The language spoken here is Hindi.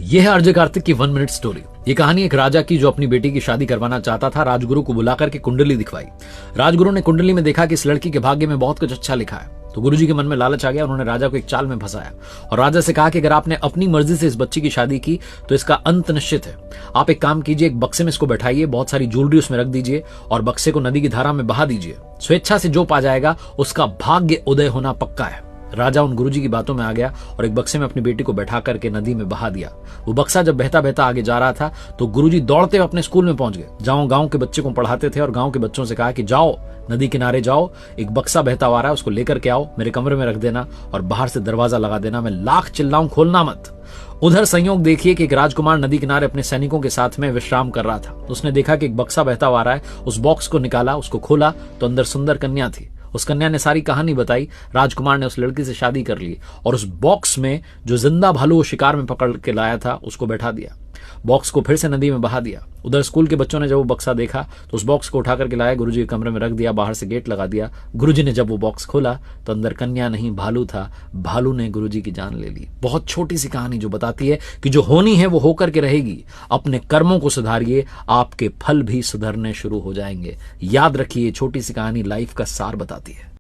यह है अजय कार्तिक की 1 मिनट स्टोरी। ये कहानी एक राजा की जो अपनी बेटी की शादी करवाना चाहता था। राजगुरु को बुलाकर के कुंडली दिखवाई। राजगुरु ने कुंडली में देखा कि इस लड़की के भाग्य में बहुत कुछ अच्छा लिखा है। तो गुरुजी के मन में लालच आ गया। उन्होंने राजा को एक चाल में फंसाया और राजा से कहा कि अगर आपने अपनी मर्जी से इस बच्ची की शादी की तो इसका अंत निश्चित है। आप एक काम कीजिए, एक बक्से में इसको बैठाइए, बहुत सारी ज्वेलरी उसमें रख दीजिए और बक्से को नदी की धारा में बहा दीजिए। स्वेच्छा से जो पा जाएगा उसका भाग्य उदय होना पक्का है। राजा उन गुरुजी की बातों में आ गया और एक बक्से में अपनी बेटी को बैठा करके नदी में बहा दिया। वो बक्सा जब बहता बहता आगे जा रहा था तो गुरुजी दौड़ते हुए अपने स्कूल में पहुंच गए, जहां गांव के बच्चे को पढ़ाते थे, और गांव के बच्चों से कहा कि जाओ नदी किनारे जाओ, एक बक्सा बहता हुआ रहा है, उसको लेकर के आओ, मेरे कमरे में रख देना और बाहर से दरवाजा लगा देना। मैं लाख चिल्लाऊं, खोलना मत। उधर संयोग देखिए कि एक राजकुमार नदी किनारे अपने सैनिकों के साथ में विश्राम कर रहा था। उसने देखा कि एक बक्सा बहता हुआ रहा है। उस बॉक्स को निकाला, उसको खोला तो अंदर सुंदर कन्या थी। उस कन्या ने सारी कहानी बताई। राजकुमार ने उस लड़की से शादी कर ली और उस बॉक्स में जो जिंदा भालू वो शिकार में पकड़ के लाया था उसको बैठा दिया। बॉक्स को फिर से नदी में बहा दिया। उधर स्कूल के बच्चों ने जब वो बक्सा देखा तो उस बॉक्स को उठा करके लाया, गुरुजी के कमरे में रख दिया, बाहर से गेट लगा दिया। गुरुजी ने जब वो बॉक्स खोला तो अंदर कन्या नहीं भालू था। भालू ने गुरुजी की जान ले ली। बहुत छोटी सी कहानी जो बताती है कि जो होनी है वो होकर के रहेगी। अपने कर्मों को सुधारिए, आपके फल भी सुधरने शुरू हो जाएंगे। याद रखिए, छोटी सी कहानी लाइफ का सार बताती है।